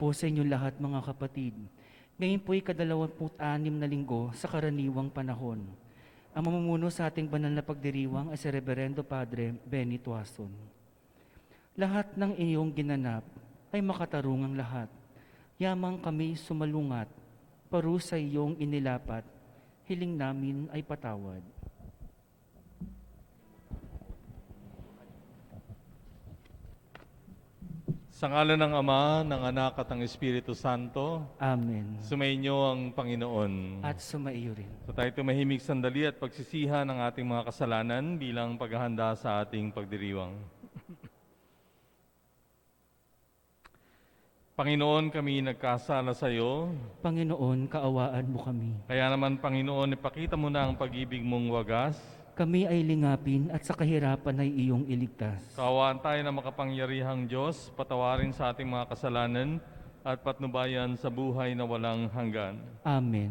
Po sa inyo lahat mga kapatid. Ngayon po'y ika-26 na linggo sa karaniwang panahon. Ang mamumuno sa ating banal na pagdiriwang ay si Reverendo Padre Benny Tuason. Lahat ng iyong ginanap ay makatarungang lahat. Yamang kami sumalungat, parusa iyong inilapat, hiling namin ay patawad. Sa ngalan ng Ama, ng Anak at ng Espiritu Santo, Amen. sumainyo ang Panginoon. At sumaiyo rin. Sa tayo tumahimik sandali at pagsisihan ng ating mga kasalanan bilang paghahanda sa ating pagdiriwang. Panginoon, kami nagkasala sa iyo. Panginoon, kaawaan mo kami. Kaya naman, Panginoon, ipakita mo na ang pag-ibig mong wagas. Kami ay lingapin at sa kahirapan ay iyong iligtas. Kaawaan tayo na makapangyarihang Diyos, patawarin sa ating mga kasalanan at patnubayan sa buhay na walang hanggan. Amen.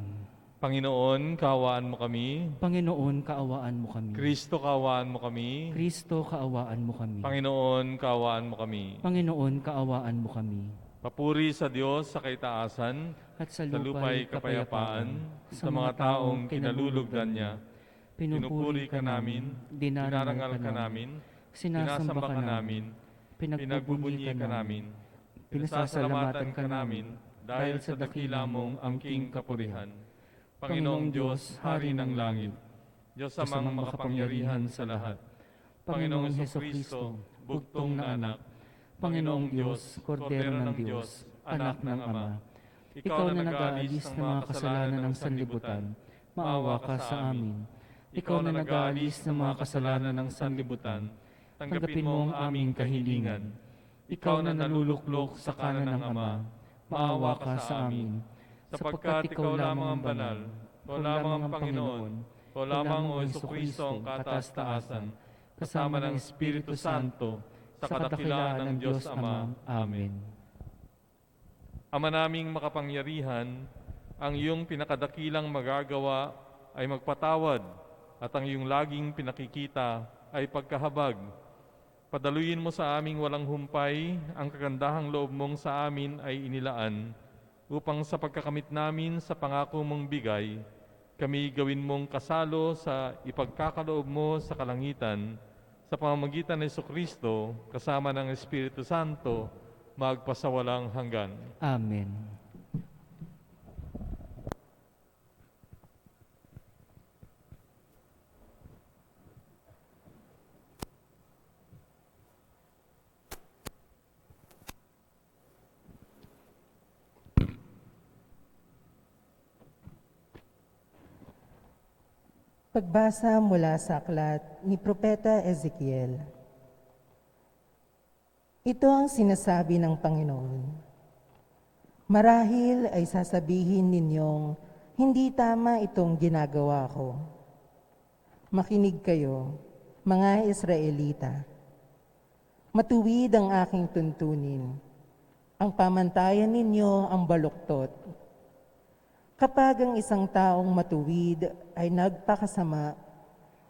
Panginoon, kaawaan mo kami. Panginoon, kaawaan mo kami. Kristo, kaawaan mo kami. Kristo, kaawaan mo kami. Panginoon, kaawaan mo kami. Panginoon, kaawaan mo kami. Papuri sa Diyos sa kaitaasan, At sa sa lupay kapayapaan, sa mga taong kinalulugdan niya. Pinupuri ka namin, dinarangal ka namin, sinasamba ka namin, pinagbubunyi ka namin, pinasasalamatan ka namin, dahil sa dakila mong angking kapurihan. Panginoong Diyos, Hari ng langit, Diyos amang makapangyarihan sa lahat, Panginoong Jesucristo, bugtong na anak, Panginoong Diyos, Kordero ng Diyos, anak ng Ama, Ikaw na nag-aalis ng mga kasalanan ng sanlibutan, maawa ka sa amin. Ikaw na nag-aalis ng mga kasalanan ng sanlibutan, tanggapin mo ang aming kahilingan. Ikaw na naluluklok sa kanan ng Ama, maawa ka sa amin. Sapagkat ikaw lamang ang banal, ikaw lamang ang Panginoon, ikaw lamang o Jesucristo ang kataas-taasan, kasama ng Espiritu Santo, sa kadakilaan ng Diyos Ama. Amen. Ama naming makapangyarihan, ang iyong pinakadakilang magagawa ay magpatawad at ang iyong laging pinakikita ay pagkahabag. Padaluyin mo sa aming walang humpay, ang kagandahang loob mong sa amin ay inilaan, upang sa pagkakamit namin sa pangako mong bigay, kami gawin mong kasalo sa ipagkakaloob mo sa kalangitan, sa pamamagitan ng Jesucristo, kasama ng Espiritu Santo, magpasawalang hanggan. Amen. Pagbasa mula sa aklat ni Propeta Ezekiel. Ito ang sinasabi ng Panginoon. Marahil ay sasabihin ninyong, hindi tama itong ginagawa ko. Makinig kayo, mga Israelita. Matuwid ang aking tuntunin. Ang pamantayan ninyo ang baluktot. Kapag ang isang taong matuwid ay nagpakasama,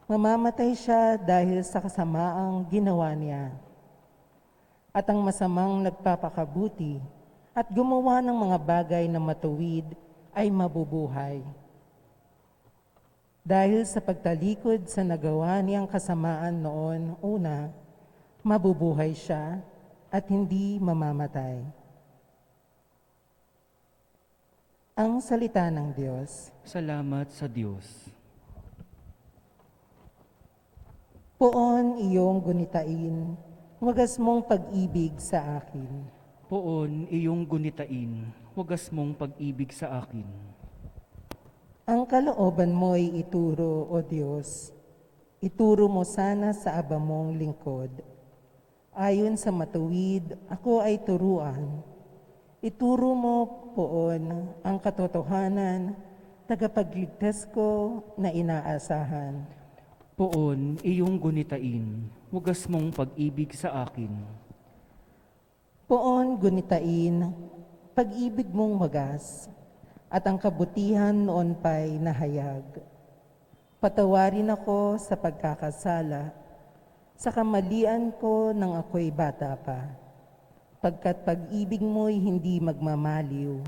mamamatay siya dahil sa kasamaang ginawa niya. At ang masamang nagpapakabuti at gumawa ng mga bagay na matuwid ay mabubuhay. Dahil sa pagtalikod sa nagawa niyang kasamaan noon una, mabubuhay siya at hindi mamamatay. Ang salita ng Diyos. Salamat sa Diyos. Poon iyong gunitain, wagas mong pag-ibig sa akin. Poon iyong gunitain, wagas mong pag-ibig sa akin. Ang kalooban mo'y ituro, O Diyos. Ituro mo sana sa aba mong lingkod. Ayon sa matuwid, ako ay turuan. Ituro mo poon ang katotohanan, tagapagligtas ko na inaasahan. Poon iyong gunitain, wagas mong pag-ibig sa akin. Poon gunitain, pag-ibig mong wagas, at ang kabutihan noon pa'y nahayag. Patawarin ako sa pagkakasala, sa kamalian ko nang ako'y bata pa. pagkat pag-ibig mo'y hindi magmamaliw.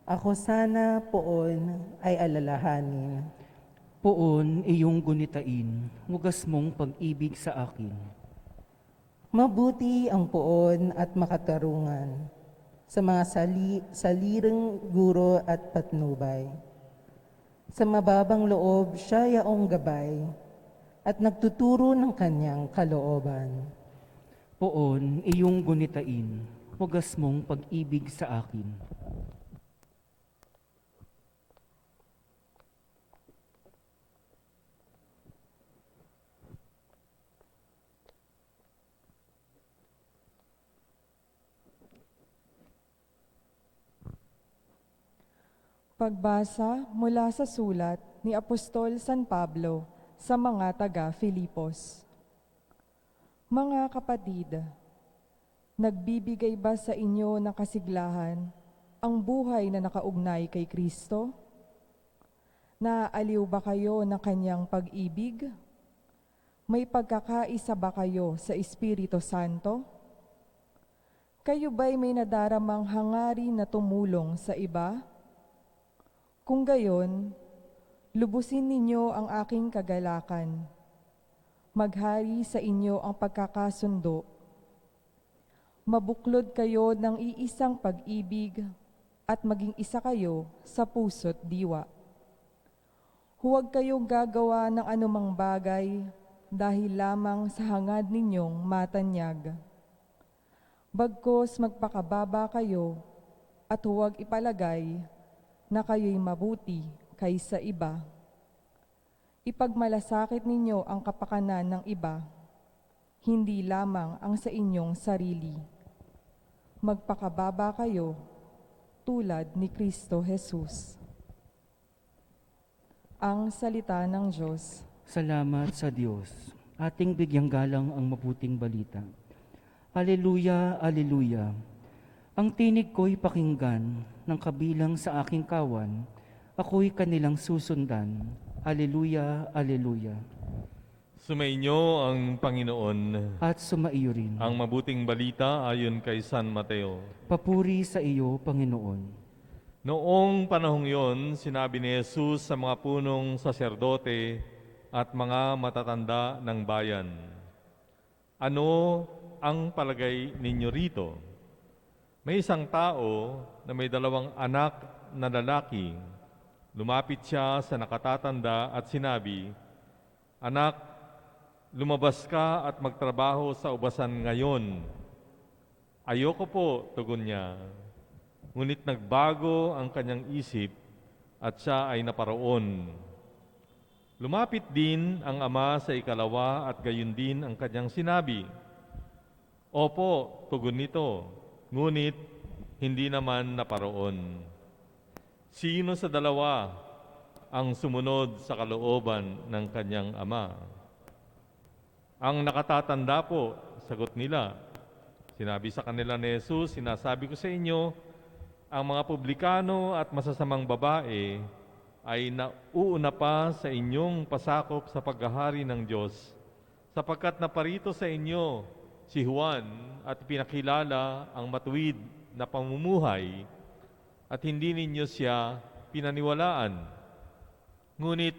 Ako sana poon ay alalahanin. Poon iyong gunitain, wagas mong pag-ibig sa akin. Mabuti ang poon at makatarungan sa mga salirang guro at patnubay. Sa mababang loob siya yaong gabay at nagtuturo ng kanyang kalooban. Poon iyong gunitain, wagas mong pag-ibig sa akin. Pagbasa mula sa sulat ni Apostol San Pablo sa mga taga-Filipos. Mga kapatid, nagbibigay ba sa inyo ng kasiglahan ang buhay na nakaugnay kay Kristo? Naaaliw ba kayo ng kanyang pag-ibig? May pagkakaisa ba kayo sa Espiritu Santo? Kayo ba'y may nadaramang hangarin na tumulong sa iba? Kung gayon, lubusin ninyo ang aking kagalakan. Maghari sa inyo ang pagkakasundo. Mabuklod kayo ng iisang pag-ibig at maging isa kayo sa puso't diwa. Huwag kayong gagawa ng anumang bagay dahil lamang sa hangad ninyong matanyag. Bagkus magpakababa kayo at huwag ipalagay na kayo'y mabuti kaysa iba. Ipagmalasakit ninyo ang kapakanan ng iba, hindi lamang ang sa inyong sarili. Magpakababa kayo tulad ni Kristo Jesus. Ang salita ng Diyos. Salamat sa Diyos. Ating bigyang galang ang mabuting balita. Aleluya, aleluya. Ang tinig ko'y pakinggan ng kabilang sa aking kawan. Ako'y kanilang susundan. Aleluya, aleluya. Sumainyo ang Panginoon. At sumaiyo rin. Ang mabuting balita ayon kay San Mateo. Papuri sa iyo, Panginoon. Noong panahong yon, sinabi ni Jesus sa mga punong saserdote at mga matatanda ng bayan, "Ano ang palagay ninyo rito? May isang tao na may 2 anak na lalaki. Lumapit siya sa nakatatanda at sinabi, 'Anak, lumabas ka at magtrabaho sa ubasan ngayon.' 'Ayoko po,' tugon niya. Ngunit nagbago ang kanyang isip at siya ay naparoon. Lumapit din ang ama sa ikalawa at gayon din ang kanyang sinabi. 'Opo,' tugon nito, ngunit hindi naman naparoon. Sino sa 2 ang sumunod sa kalooban ng kanyang ama?" "Ang nakatatanda po," sagot nila. Sinabi sa kanila ni Jesus, "Sinasabi ko sa inyo, ang mga publikano at masasamang babae ay nauuna pa sa inyong pasakop sa paghahari ng Diyos, sapagkat naparito sa inyo si Juan at pinakilala ang matuwid na pamumuhay at hindi ninyo siya pinaniwalaan. Ngunit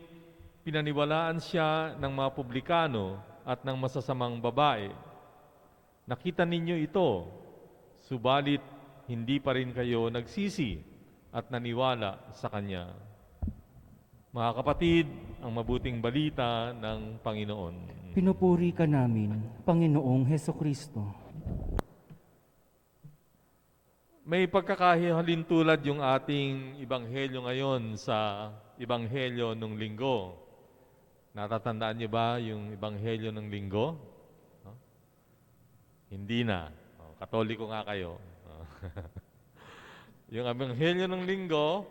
pinaniwalaan siya ng mga publikano at ng masasamang babae. Nakita ninyo ito, subalit hindi pa rin kayo nagsisi at naniwala sa Kanya." Mga kapatid, ang mabuting balita ng Panginoon. Pinupuri ka namin, Panginoong Hesukristo. May pagkakahalintulad yung ating Ebanghelyo ngayon sa Ebanghelyo nung linggo. Natatandaan niyo ba yung Ebanghelyo ng linggo? No? Hindi na. Katoliko nga kayo. Yung Ebanghelyo ng linggo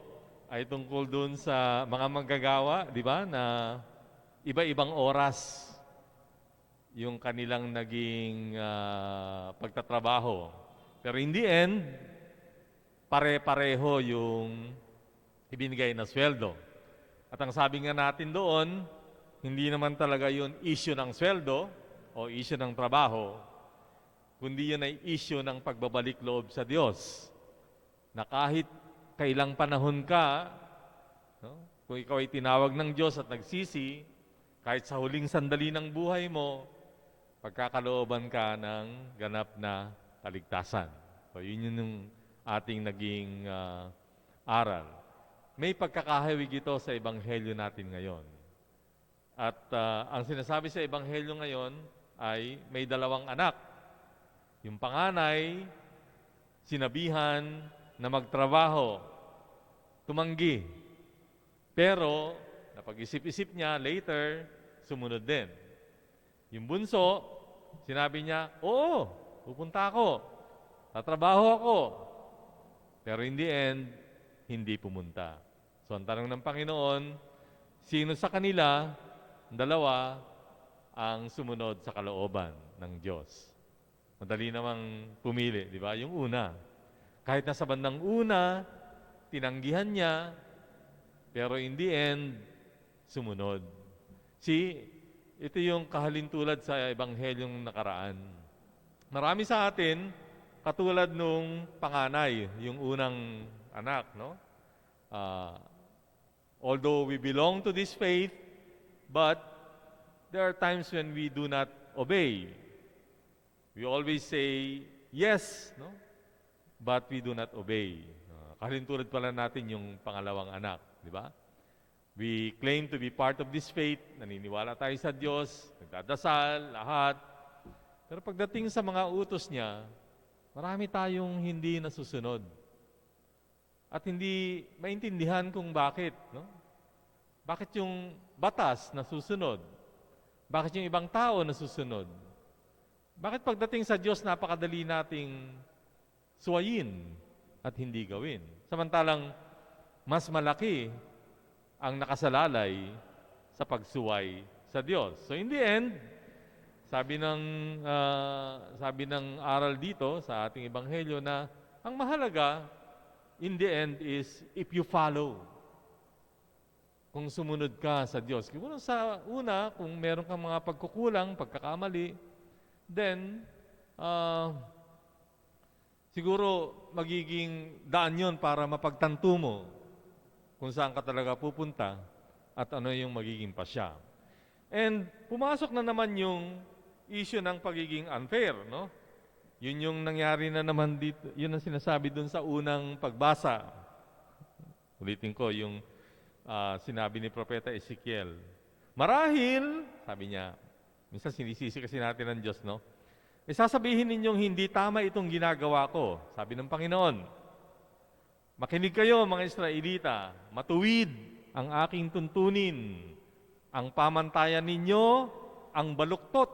ay tungkol dun sa mga manggagawa, di ba, na iba-ibang oras yung kanilang naging pagtatrabaho. Pero in the end, pare-pareho yung ibinigay na sweldo. At ang sabi nga natin doon, hindi naman talaga yun issue ng sweldo o issue ng trabaho, kundi yun ay issue ng pagbabalik loob sa Diyos. Na kahit kailang panahon ka, no? Kung ikaw ay tinawag ng Diyos at nagsisi, kahit sa huling sandali ng buhay mo, pagkakalooban ka ng ganap na kaligtasan. So, yun yung ating naging aral. May pagkakahawig ito sa Ebanghelyo natin ngayon. At ang sinasabi sa Ebanghelyo ngayon ay may dalawang anak. Yung panganay, sinabihan na magtrabaho, tumanggi. Pero, napag-isip-isip niya, later, sumunod din. Yung bunso, sinabi niya, oo, pupunta ako. Tatrabaho ako. Pero in the end, hindi pumunta. So, ang tanong ng Panginoon, sino sa kanila, dalawa, ang sumunod sa kalooban ng Diyos? Madali namang pumili, di ba? Yung una. Kahit nasa bandang una, tinanggihan niya, pero in the end, sumunod. Ito yung kahalintulad sa Ebanghelyong nakaraan. Marami sa atin, katulad nung panganay, yung unang anak, no? Although we belong to this faith, but there are times when we do not obey. We always say yes, no? But we do not obey. Kahalintulad pala natin yung pangalawang anak, di ba? We claim to be part of this faith, naniniwala tayo sa Diyos, nagdadasal, lahat. Pero pagdating sa mga utos niya, marami tayong hindi nasusunod. At hindi maintindihan kung bakit, no? Bakit yung batas nasusunod? Bakit yung ibang tao nasusunod? Bakit pagdating sa Diyos, napakadali nating suwayin at hindi gawin? Samantalang, mas malaki ang nakasalalay sa pagsuway sa Diyos. So in the end, sabi ng aral dito sa ating ebanghelyo na ang mahalaga in the end is if you follow. Kung sumunod ka sa Diyos. Kung sa una, kung meron kang mga pagkukulang, pagkakamali, then siguro magiging daan yon para mapagtanto mo kung saan ka talaga pupunta at ano yung magiging pasya. And pumasok na naman yung issue ng pagiging unfair, no? Yun yung nangyari na naman dito, yun ang sinasabi dun sa unang pagbasa. Ulitin ko yung sinabi ni Propeta Ezekiel. Marahil, sabi niya, minsan sinisisi kasi natin ng Diyos, no? Sasabihin ninyong hindi tama itong ginagawa ko, sabi ng Panginoon. Makinig kayo mga Israelita, matuwid ang aking tuntunin, ang pamantayan ninyo, ang baluktot,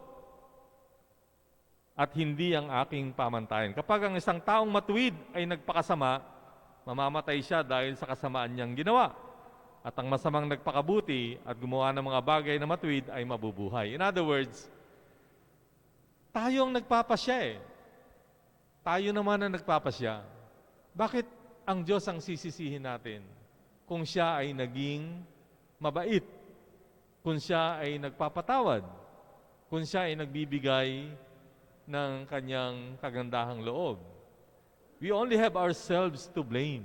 at hindi ang aking pamantayan. Kapag ang isang taong matuwid ay nagpakasama, mamamatay siya dahil sa kasamaan niyang ginawa. At ang masamang nagpakabuti at gumawa ng mga bagay na matuwid ay mabubuhay. In other words, tayo ang nagpapasya eh. Tayo naman ang nagpapasya. Bakit ang Diyos ang sisisihin natin kung siya ay naging mabait, kung siya ay nagpapatawad, kung siya ay nagbibigay ng kanyang kagandahang loob? We only have ourselves to blame.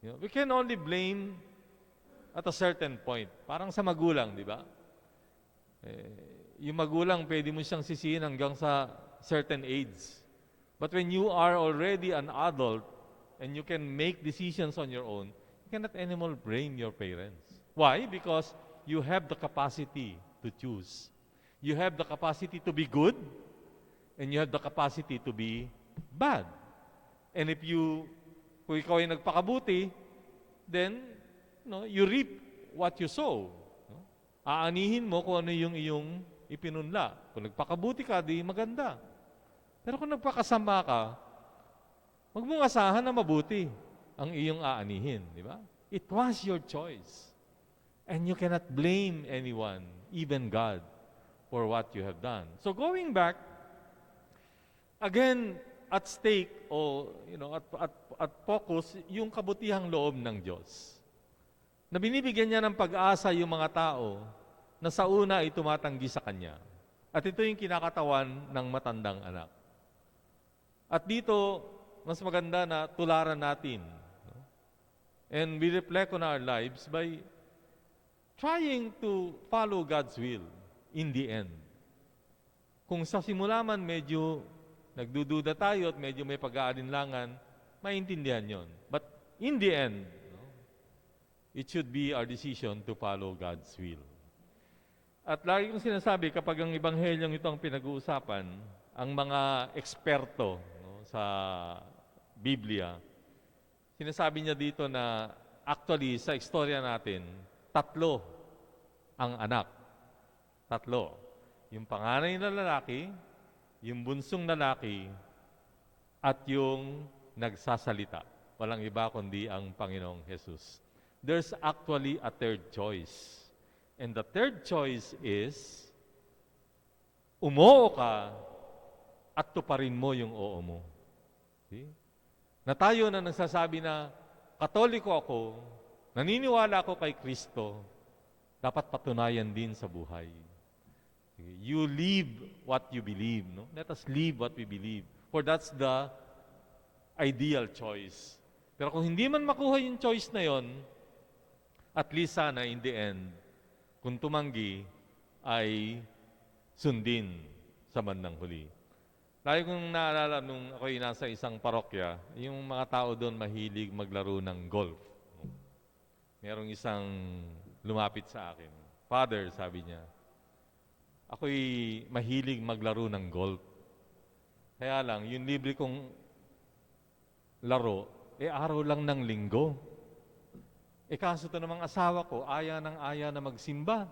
You know, we can only blame at a certain point. Parang sa magulang, di ba? Yung magulang, pwede mo siyang sisihin hanggang sa certain age. But when you are already an adult, and you can make decisions on your own, you cannot anymore blame your parents. Why? Because you have the capacity to choose. You have the capacity to be good, and you have the capacity to be bad. And kung ikaw ay nagpakabuti, then, you reap what you sow. Aanihin mo kung ano yung iyong ipinunla. Kung nagpakabuti ka, di maganda. Pero kung nagpakasama ka, huwag mong asahan na mabuti ang iyong aanihin, di ba? It was your choice. And you cannot blame anyone, even God, for what you have done. So going back, again, at stake o at focus yung kabutihang loob ng Diyos. Na binibigyan niya ng pag-asa yung mga tao na sa una ay tumatanggi sa Kanya. At ito yung kinakatawan ng matandang anak. At dito, mas maganda na tularan natin. No? And we reflect on our lives by trying to follow God's will in the end. Kung sa simula man medyo nagdududa tayo at medyo may pag-aalinlangan, maintindihan yon. But in the end, no, it should be our decision to follow God's will. At lagi kong sinasabi, kapag ang ebanghelyong ito ang pinag-uusapan, ang mga eksperto no, sa Biblia, sinasabi niya dito na actually sa istorya natin, 3 ang anak. 3. Yung panganay na lalaki, yung bunsong lalaki, at yung nagsasalita. Walang iba kundi ang Panginoong Jesus. There's actually a third choice. And the third choice is, umoo ka at tuparin mo yung oo mo. See? Na tayo na nagsasabi na, Katoliko ako, naniniwala ako kay Kristo, dapat patunayan din sa buhay. You live what you believe. No? Let us live what we believe. For that's the ideal choice. Pero kung hindi man makuha yung choice na yon, at least sana in the end, kung tumanggi, ay sundin sa bandang huli. Lagi kong naalala nung ako'y nasa isang parokya, yung mga tao doon mahilig maglaro ng golf. Merong isang lumapit sa akin. Father, sabi niya, ako'y mahilig maglaro ng golf. Kaya lang, yung libre kong laro, araw lang ng linggo. Kaso ito namang asawa ko, aya na magsimba.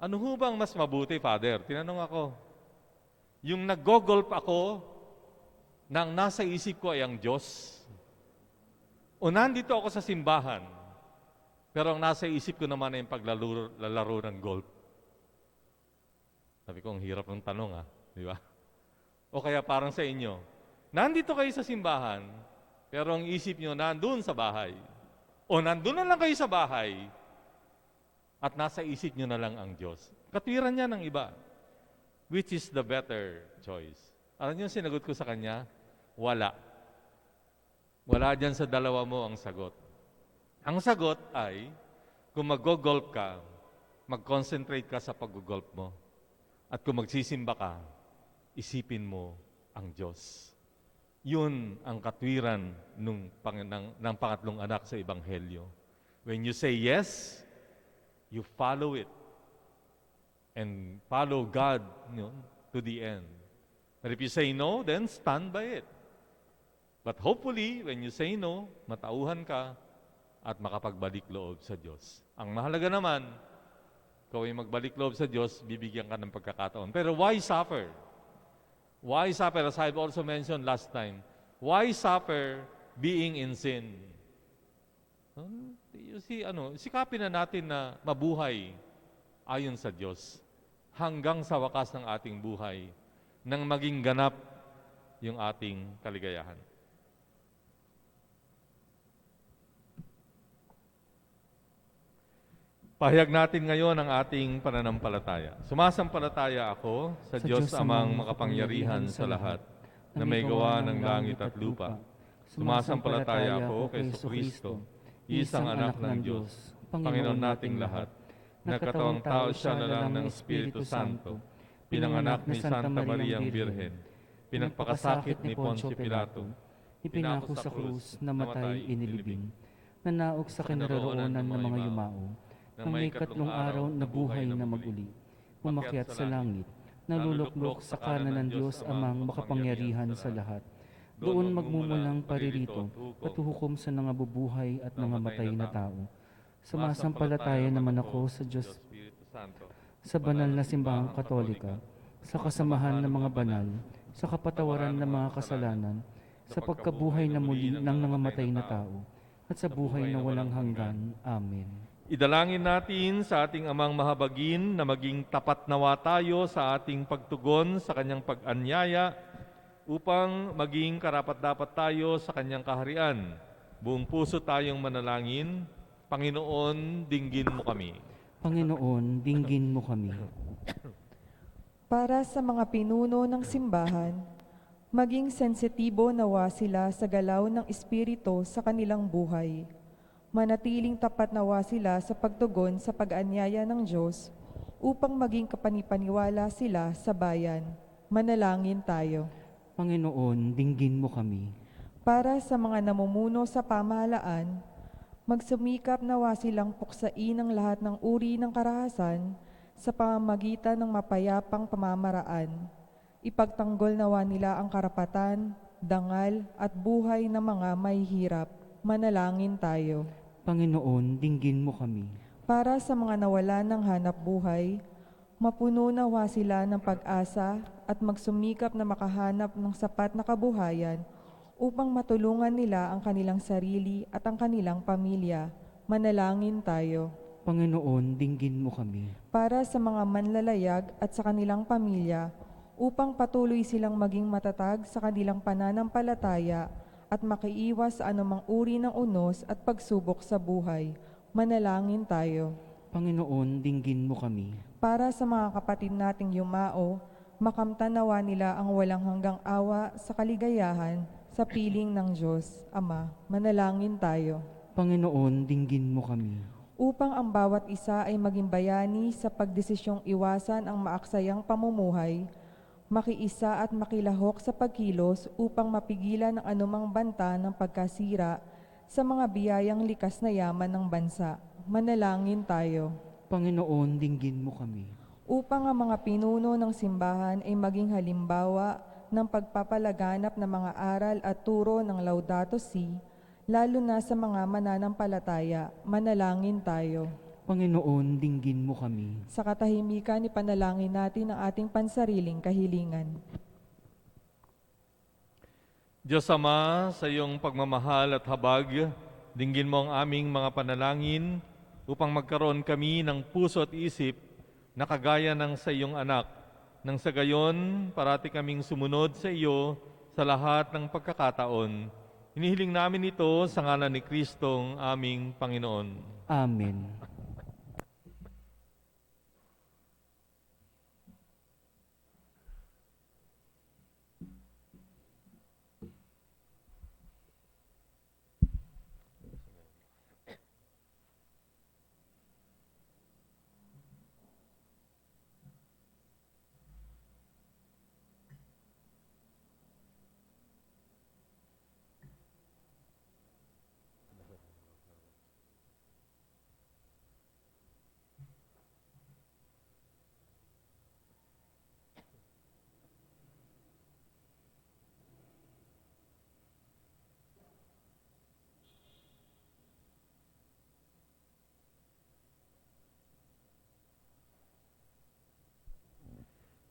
Ano ho bang mas mabuti, Father? Tinanong ako. Yung nag-golf ako, nang nasa isip ko ay ang Diyos. O nandito ako sa simbahan, pero ang nasa isip ko naman ay yung paglalaro ng golf. Sabi ko, ang hirap ng tanong, di ba? O kaya parang sa inyo, nandito kayo sa simbahan, pero ang isip nyo nandun sa bahay. O nandun na lang kayo sa bahay, at nasa isip nyo na lang ang Diyos. Katwiran niya ng iba. Which is the better choice? Alam niyo, sinagot ko sa kanya, wala. Wala dyan sa dalawa mo ang sagot. Ang sagot ay, kung mag-golf ka, mag-concentrate ka sa pag-golf mo. At kung magsisimba ka, isipin mo ang Diyos. Yun ang katwiran ng pangatlong anak sa Ebanghelyo. When you say yes, you follow it. And follow God to the end. But if you say no, then stand by it. But hopefully, when you say no, matauhan ka at makapagbalik loob sa Diyos. Ang mahalaga naman, ikaw ay magbalik loob sa Diyos, bibigyan ka ng pagkakataon. Pero why suffer? Why suffer? As I've also mentioned last time, why suffer being in sin? You see, sikapin na natin na mabuhay ayon sa Diyos hanggang sa wakas ng ating buhay nang maging ganap yung ating kaligayahan. Pahayag natin ngayon ang ating pananampalataya. Sumasampalataya ako sa Diyos amang makapangyarihan sa lahat, na may gawa ng langit at lupa. Sumasampalataya ako kay Jesucristo, isang anak ng Diyos, Panginoon nating lahat. Nagkatawang tao siya na lang ng Espiritu Santo, pinanganak ni Santa Mariang Birhen, pinagpakasakit ni Poncio Pilato, ipinako sa krus, namatay, inilibing, nanaog sa kinaroroonan ng mga yumao, nang may 3 araw na buhay na maguli, umakyat sa langit, naluluklok sa kanan ng Diyos amang makapangyarihan sa lahat. Doon magmumulang paririto at huhukom sa nangabubuhay at nangamatay na tao. Sumasampalataya naman ako sa Diyos, sa banal na simbahang Katolika, sa kasamahan ng mga banal, sa kapatawaran ng mga kasalanan, sa pagkabuhay na muli ng nangamatay na tao, at sa buhay na walang hanggan. Amen. Idalangin natin sa ating Amang Mahabagin na maging tapat nawa tayo sa ating pagtugon sa Kanyang pag-anyaya upang maging karapat-dapat tayo sa Kanyang kaharian. Buong puso tayong manalangin. Panginoon, dinggin mo kami. Panginoon, dinggin mo kami. Para sa mga pinuno ng simbahan, Maging sensitibo nawa sila sa galaw ng Espiritu sa kanilang buhay. Manatiling tapat nawa sila sa pagtugon sa pag-anyaya ng Diyos upang maging kapanipaniwala sila sa bayan. Manalangin tayo. Panginoon, dinggin mo kami. Para sa mga namumuno sa pamahalaan, magsumikap nawa silang puksain ang lahat ng uri ng karahasan sa pamamagitan ng mapayapang pamamaraan. Ipagtanggol nawa nila ang karapatan, dangal at buhay ng mga may hirap. Manalangin tayo. Panginoon, dinggin mo kami. Para sa mga nawala ng hanap buhay, mapuno nawa sila ng pag-asa at magsumikap na makahanap ng sapat na kabuhayan upang matulungan nila ang kanilang sarili at ang kanilang pamilya. Manalangin tayo. Panginoon, dinggin mo kami. Para sa mga manlalayag at sa kanilang pamilya, upang patuloy silang maging matatag sa kanilang pananampalataya at makiiwas sa anumang uri ng unos at pagsubok sa buhay. Manalangin tayo. Panginoon, dinggin mo kami. Para sa mga kapatid nating yumao, makamtan nawa nila ang walang hanggang awa sa kaligayahan sa piling ng Diyos, Ama. Manalangin tayo. Panginoon, dinggin mo kami. Upang ang bawat isa ay maging bayani sa pagdesisyong iwasan ang maaksayang pamumuhay, makiisa at makilahok sa pagkilos upang mapigilan ang anumang banta ng pagkasira sa mga biyayang likas na yaman ng bansa. Manalangin tayo. Panginoon, dinggin mo kami. Upang ang mga pinuno ng simbahan ay maging halimbawa ng pagpapalaganap ng mga aral at turo ng Laudato Si, lalo na sa mga mananampalataya. Manalangin tayo. Panginoon, dinggin mo kami. Sa katahimikan, ipanalangin natin ang ating pansariling kahilingan. Diyos Ama, sa iyong pagmamahal at habag, dinggin mo ang aming mga panalangin upang magkaroon kami ng puso at isip na kagaya ng sa iyong anak. Nang sa gayon, parati kaming sumunod sa iyo sa lahat ng pagkakataon. Hinihiling namin ito sa ngalan ni Kristong aming Panginoon. Amen.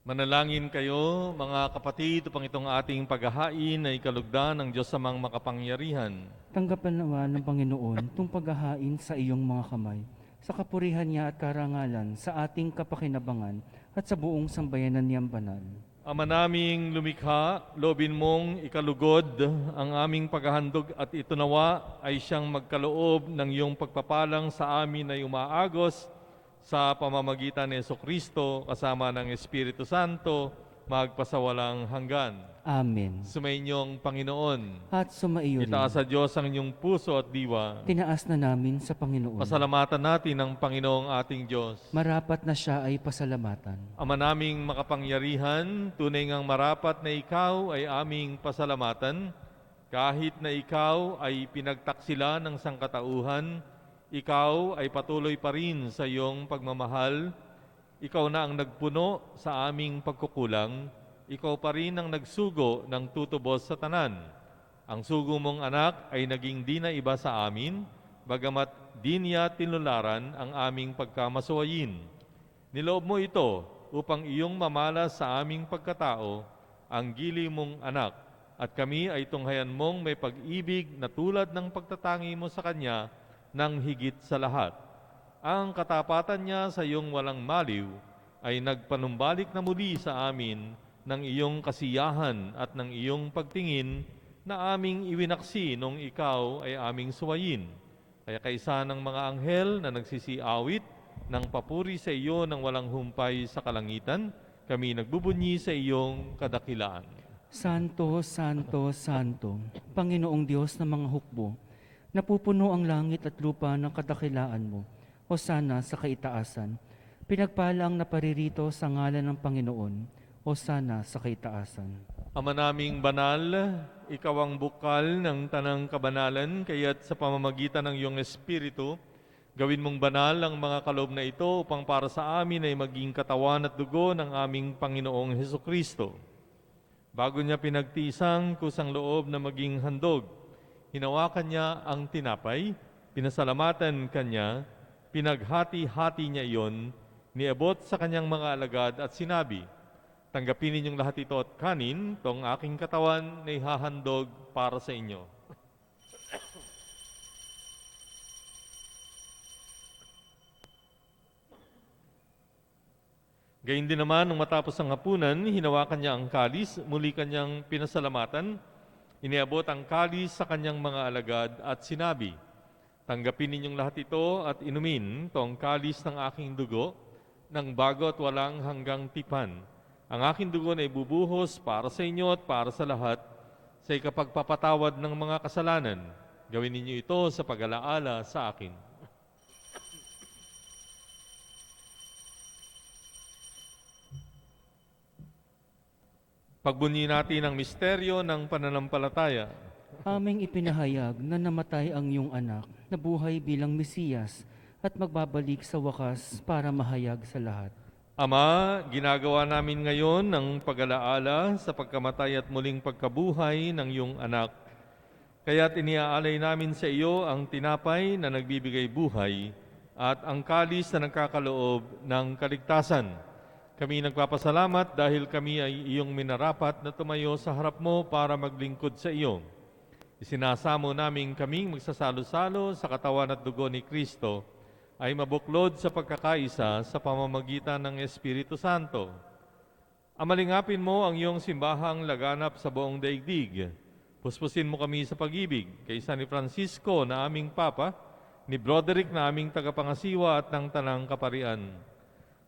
Manalangin kayo, mga kapatid, upang itong ating paghahain ay kalugdan ng Diyos Amang makapangyarihan. Tanggapan nawa ng Panginoon itong paghahain sa iyong mga kamay, sa kapurihan niya at karangalan, sa ating kapakinabangan at sa buong sambayanan niyang banal. Ama naming lumikha, loobin mong ikalugod ang aming paghahandog at ito nawa ay siyang magkaloob ng iyong pagpapalang sa amin ay umaagos sa pamamagitan ni Jesucristo kasama ng Espiritu Santo, magpasawalang hanggan. Amen. Sumainyong Panginoon. At sumaiyo rin. Itaas sa Diyos ang inyong puso at diwa. Tinaas na namin sa Panginoon. Pasalamatan natin ang Panginoong ating Diyos. Marapat na siya ay pasalamatan. Ama naming makapangyarihan, tunay ngang marapat na ikaw ay aming pasalamatan. Kahit na ikaw ay pinagtaksila ng sangkatauhan, ikaw ay patuloy pa rin sa iyong pagmamahal. Ikaw na ang nagpuno sa aming pagkukulang. Ikaw pa rin ang nagsugo ng tutubos sa tanan. Ang sugo mong anak ay naging di na iba sa amin, bagamat di niya tinularan ang aming pagkamasuwayin. Niloob mo ito upang iyong mamalas sa aming pagkatao, ang gili mong anak, at kami ay tunghayan mong may pag-ibig na tulad ng pagtatangi mo sa Kanya ng higit sa lahat. Ang katapatan niya sa iyong walang maliw ay nagpanumbalik na muli sa amin ng iyong kasiyahan at ng iyong pagtingin na aming iwinaksi nung ikaw ay aming suwayin. Kaya kaisa ng mga anghel na nagsisiawit ng papuri sa iyo ng walang humpay sa kalangitan, kami nagbubunyi sa iyong kadakilaan. Santo, Santo, Santo, Panginoong Diyos ng mga hukbo, napupuno ang langit at lupa ng kadakilaan mo. Hosana sa kaitaasan. Pinagpala ang naparirito sa ngalan ng Panginoon. Hosana sa kaitaasan. Ama naming banal, ikaw ang bukal ng tanang kabanalan, kaya't sa pamamagitan ng iyong Espiritu, gawin mong banal ang mga kaloob na ito upang para sa amin ay maging katawan at dugo ng aming Panginoong Hesukristo. Bago niya pinagtisang kusang loob na maging handog, hinawakan niya ang tinapay, pinasalamatan kanya, pinaghati-hati niya iyon, niabot sa kanyang mga alagad at sinabi, "Tanggapin ninyong lahat ito at kanin, tong aking katawan na ihahandog para sa inyo." Gayun din naman, nung matapos ang hapunan, hinawakan niya ang kalis, muli kanyang pinasalamatan, iniabot ang kalis sa kanyang mga alagad at sinabi, "Tanggapin ninyong lahat ito at inumin tong kalis ng aking dugo, ng bago at walang hanggang tipan. Ang aking dugo na ibubuhos para sa inyo at para sa lahat, sa ikapagpapatawad ng mga kasalanan. Gawin ninyo ito sa pag-alaala sa akin." Pagbunyi natin ang misteryo ng pananampalataya. Aming ipinahayag na namatay ang iyong anak, na buhay bilang Mesiyas, at magbabalik sa wakas para mahayag sa lahat. Ama, ginagawa namin ngayon ang pag-alaala sa pagkamatay at muling pagkabuhay ng iyong anak. Kaya't iniaalay namin sa iyo ang tinapay na nagbibigay buhay at ang kalis na nagkakaloob ng kaligtasan. Kami nagpapasalamat dahil kami ay iyong minarapat na tumayo sa harap mo para maglingkod sa iyo. Isinasamo namin kaming magsasalo-salo sa katawan at dugo ni Kristo ay mabuklod sa pagkakaisa sa pamamagitan ng Espiritu Santo. Amalingapin mo ang iyong simbahang laganap sa buong daigdig. Puspusin mo kami sa pag-ibig kay San Francisco na aming Papa, ni Broderick na aming tagapangasiwa at ng Tanang Kaparian.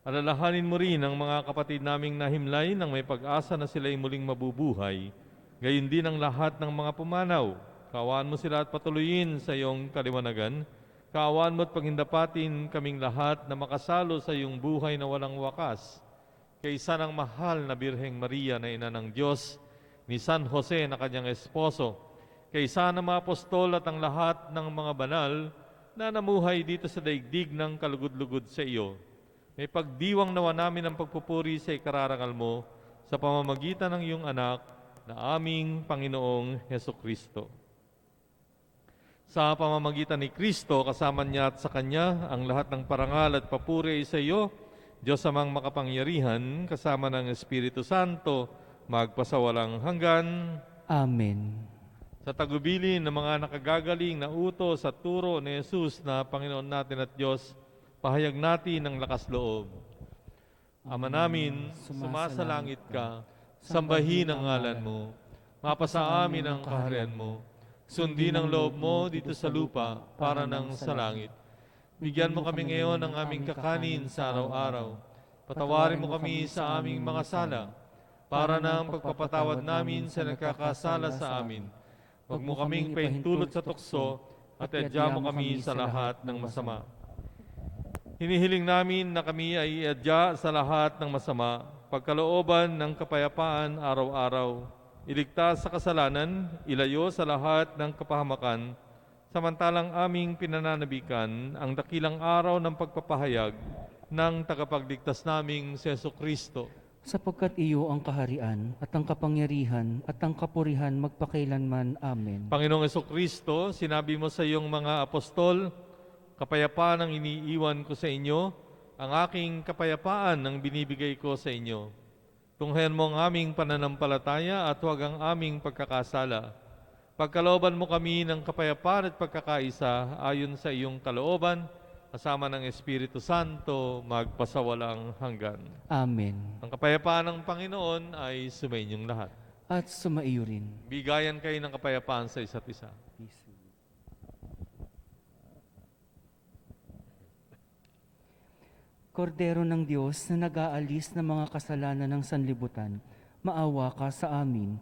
Alalahanin mo rin ang mga kapatid naming nahimlay nang may pag-asa na sila'y muling mabubuhay. Gayon din ang lahat ng mga pumanaw. Kaawaan mo sila at patuloyin sa iyong kaliwanagan. Kaawaan mo at pagindapatin kaming lahat na makasalo sa iyong buhay na walang wakas. Kaysa ng mahal na Birheng Maria na ina ng Diyos, ni San Jose na kanyang esposo, kaysa ng mga apostol at ang lahat ng mga banal na namuhay dito sa daigdig ng kalugod-lugod sa iyo. May pagdiwang nawa namin ang pagpupuri sa ikararangal mo sa pamamagitan ng iyong anak na aming Panginoong Hesukristo. Sa pamamagitan ni Kristo, kasama niya at sa Kanya, ang lahat ng parangal at papuri ay sa iyo, Diyos amang makapangyarihan, kasama ng Espiritu Santo, magpasawalang hanggan. Amen. Sa tagubilin ng mga nakagagaling na utos at turo ni Jesus na Panginoon natin at Diyos, pahayag natin ang lakas loob. Ama namin, sumasalangit ka, sambahin ang ngalan mo, mapasa amin ang kaharian mo, sundin ang loob mo dito sa lupa para nang sa langit. Bigyan mo kami ngayon ng aming kakanin sa araw-araw. Patawarin mo kami sa aming mga sala, para nang pagpapatawad namin sa nagkakasala sa amin. Huwag mo kaming pahintulot sa tukso, at iadya mo kami sa lahat ng masama. Hinihiling namin na kami ay iadya sa lahat ng masama, pagkalooban ng kapayapaan araw-araw, iligtas sa kasalanan, ilayo sa lahat ng kapahamakan, samantalang aming pinananabikan ang dakilang araw ng pagpapahayag ng tagapagligtas naming si Jesucristo. Sapagkat iyo ang kaharian at ang kapangyarihan at ang kapurihan magpakailanman. Amen. Panginoong Jesucristo, sinabi mo sa iyong mga apostol, "Kapayapaan ang iniiwan ko sa inyo, ang aking kapayapaan ang binibigay ko sa inyo. Tunghayan mo ang aming pananampalataya at huwag ang aming pagkakasala. Pagkalooban mo kami ng kapayapaan at pagkakaisa ayon sa iyong kalooban, kasama ng Espiritu Santo, magpasawalang hanggan." Amen. Ang kapayapaan ng Panginoon ay sumainyong lahat. At sumaiyo rin. Bigayan kayo ng kapayapaan sa isa't isa. Kordero ng Diyos na nag-aalis ng mga kasalanan ng sanlibutan, maawa ka sa amin.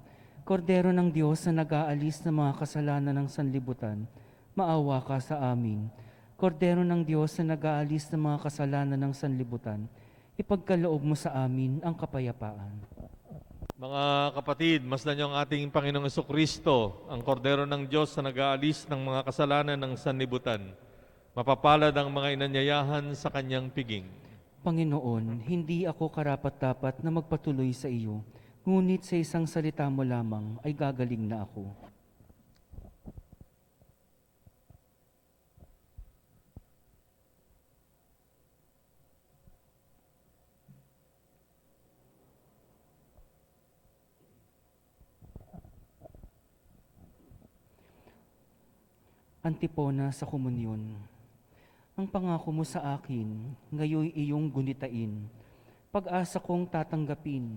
Kordero ng Diyos na nag-aalis ng mga kasalanan ng sanlibutan, maawa ka sa amin. Kordero ng Diyos na nag-aalis ng mga kasalanan ng sanlibutan, ipagkaloob mo sa amin ang kapayapaan. Mga kapatid, masdan niyo ang ating Panginoong Kristo, ang kordero ng Diyos na nag-aalis ng mga kasalanan ng sanlibutan. Mapapalad ang mga inanyayahan sa kanyang piging. Panginoon, hindi ako karapat-dapat na magpatuloy sa iyo, ngunit sa isang salita mo lamang ay gagaling na ako. Antipona sa komunyon. Ang pangako mo sa akin, ngayon iyong gunitain. Pag-asa kong tatanggapin,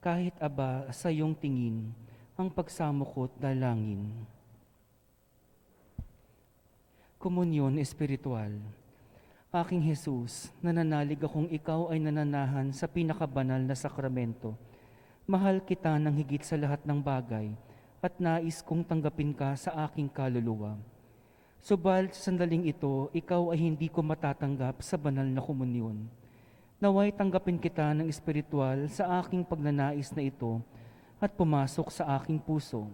kahit aba sa iyong tingin, ang pagsamo ko't dalangin. Komunyon espiritual. Aking Jesus, nananalig akong ikaw ay nananahan sa pinakabanal na sakramento. Mahal kita ng higit sa lahat ng bagay at nais kong tanggapin ka sa aking kaluluwa. Subalit sa sandaling ito, ikaw ay hindi ko matatanggap sa banal na komunyon. Naway tanggapin kita ng espiritual sa aking pagnanais na ito at pumasok sa aking puso.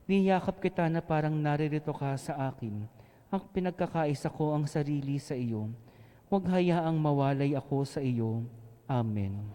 Niyakap kita na parang naririto ka sa akin. Ang pinagkakaisa ko ang sarili sa iyo. Huwag hayaang mawalay ako sa iyo. Amen.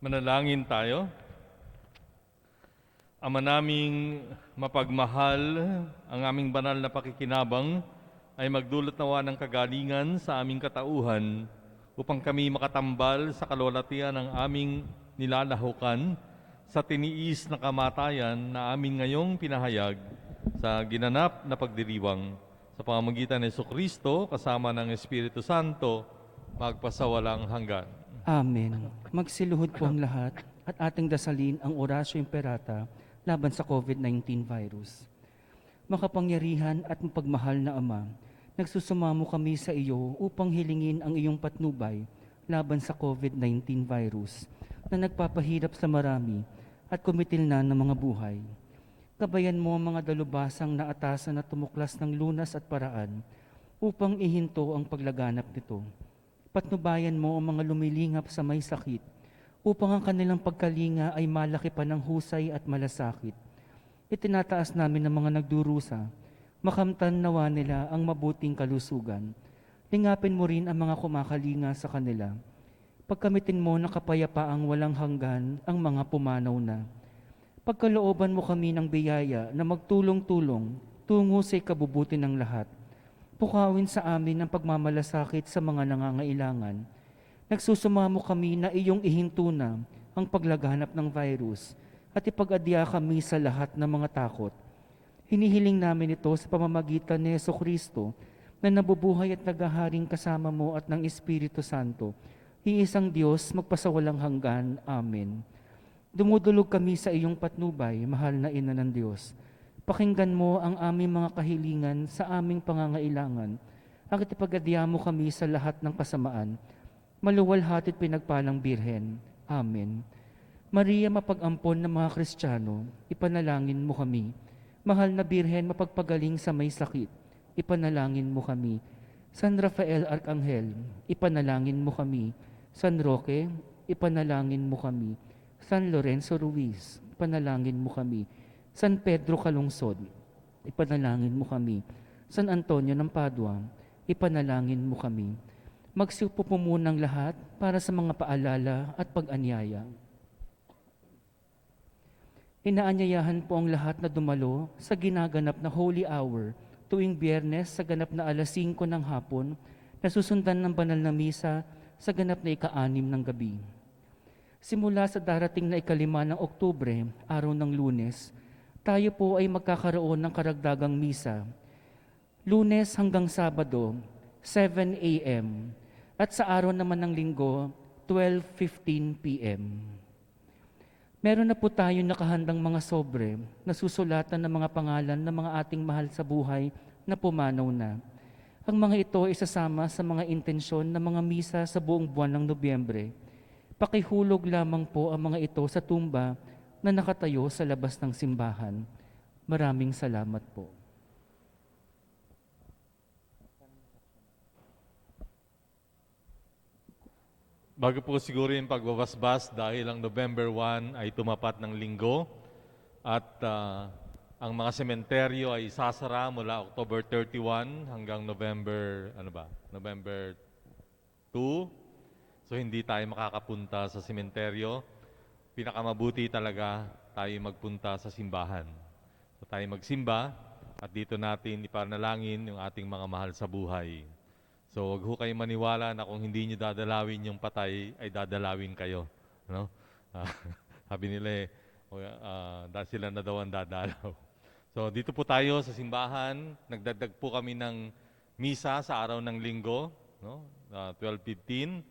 Manalangin tayo. Ama naming mapagmahal, ang aming banal na pakikinabang ay magdulot nawa ng kagalingan sa aming katauhan upang kami makatambal sa kalwalatian ng aming nilalahukan sa tiniis na kamatayan na amin ngayong pinahayag sa ginanap na pagdiriwang sa pamamagitan ng Jesucristo kasama ng Espiritu Santo magpasawalang hanggan. Amen. Magsiluhod po ang lahat at ating dasalin ang Oratio Imperata laban sa COVID-19 virus. Makapangyarihan at mapagmahal na Ama, nagsusumamo kami sa iyo upang hilingin ang iyong patnubay laban sa COVID-19 virus na nagpapahirap sa marami at kumitil na ng mga buhay. Gabayan mo ang mga dalubhasang naatasan na tumuklas ng lunas at paraan upang ihinto ang paglaganap nito. Patnubayan mo ang mga lumilingap sa may sakit upang ang kanilang pagkalinga ay malaki pa ng husay at malasakit. Itinataas namin ang mga nagdurusa, makamtan nawa nila ang mabuting kalusugan. Lingapin mo rin ang mga kumakalinga sa kanila. Pagkamitin mo na kapayapaang walang hanggan ang mga pumanaw na. Pagkalooban mo kami ng biyaya na magtulong-tulong tungo sa ikabubuti ng lahat. Pukawin sa amin ang pagmamalasakit sa mga nangangailangan. Nagsusumamo kami na iyong ihinto na ang paglaganap ng virus at ipag-adya kami sa lahat ng mga takot. Hinihiling namin ito sa pamamagitan ni Jesucristo na nabubuhay at naghaharing kasama mo at ng Espiritu Santo, iisang Diyos magpasawalang hanggan. Amen. Dumudulog kami sa iyong patnubay, mahal na Ina ng Diyos. Pakinggan mo ang aming mga kahilingan sa aming pangangailangan at ipag-adya mo kami sa lahat ng kasamaan. Maluwalhati't pinagpalang Birhen. Amen. Maria, mapag-ampon ng mga Kristiyano, ipanalangin mo kami. Mahal na Birhen, mapagpagaling sa may sakit, ipanalangin mo kami. San Rafael Arcangel, ipanalangin mo kami. San Roque, ipanalangin mo kami. San Lorenzo Ruiz, ipanalangin mo kami. San Pedro Calungsod, ipanalangin mo kami. San Antonio ng Padua, ipanalangin mo kami. Magsiupo po munang lahat para sa mga paalala at pag-anyaya. Inaanyayahan po ang lahat na dumalo sa ginaganap na Holy Hour tuwing Biyernes sa ganap na 5:00 ng hapon na susundan ng banal na misa sa ganap na 6 ng gabi. Simula sa darating na 5 ng Oktubre, araw ng Lunes, tayo po ay magkakaroon ng karagdagang misa. Lunes hanggang Sabado, 7 a.m. At sa araw naman ng Linggo, 12:15 p.m. Meron na po tayong nakahandang mga sobre na susulatan ng mga pangalan ng mga ating mahal sa buhay na pumanaw na. Ang mga ito ay isasama sa mga intensyon ng mga misa sa buong buwan ng Nobyembre. Pakihulog lamang po ang mga ito sa tumba na nakatayo sa labas ng simbahan. Maraming salamat po. Bago po siguro yung pagbabasbas dahil ang November 1 ay tumapat ng linggo at ang mga sementeryo ay sasara mula October 31 hanggang November 2. So hindi tayo makakapunta sa sementeryo. Pinakamabuti talaga tayo magpunta sa simbahan. So tayo magsimba at dito natin ipanalangin yung ating mga mahal sa buhay. So wag ho kayo maniwala na kung hindi nyo dadalawin yung patay, ay dadalawin kayo. No? Sabi nila dahil sila na daw ang dadalaw. So dito po tayo sa simbahan, nagdagdag po kami ng misa sa araw ng linggo, no? 12:15.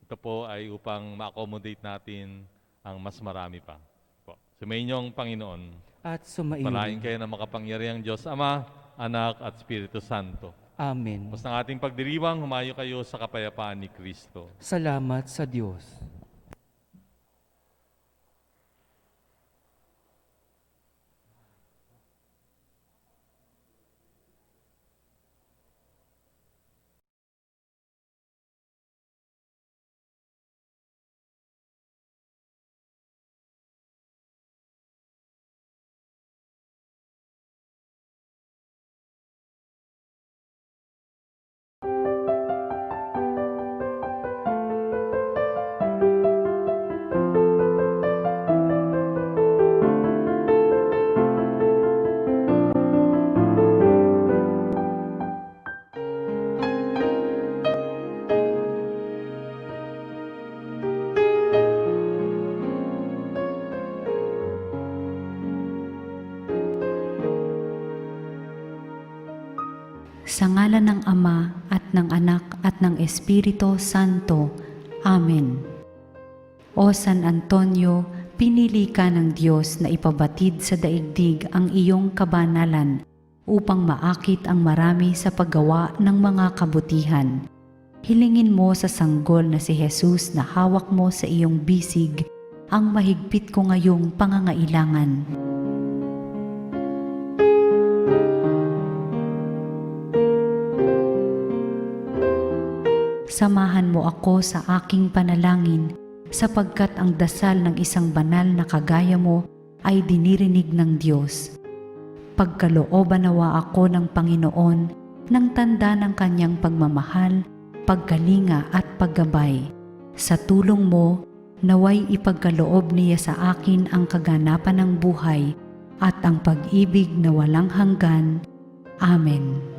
Ito po ay upang ma-accommodate natin ang mas marami pa. Po. Sumayin niyo ang Panginoon. At sumaiyo. Palain kayo ng makapangyarihang Diyos, Ama, Anak at Espiritu Santo. Amen. Basta ng ating pagdiriwang, humayo kayo sa kapayapaan ni Kristo. Salamat sa Diyos. Sa ngalan ng Ama at ng Anak at ng Espiritu Santo. Amen. O San Antonio, pinili ka ng Diyos na ipabatid sa daigdig ang iyong kabanalan upang maakit ang marami sa paggawa ng mga kabutihan. Hilingin mo sa sanggol na si Jesus na hawak mo sa iyong bisig ang mahigpit ko ngayong pangangailangan. Samahan mo ako sa aking panalangin sapagkat ang dasal ng isang banal na kagaya mo ay dinirinig ng Diyos. Pagkalooban nawa ako ng Panginoon ng tanda ng kanyang pagmamahal, pagkalinga at paggabay. Sa tulong mo, naway ipagkaloob niya sa akin ang kaganapan ng buhay at ang pag-ibig na walang hanggan. Amen.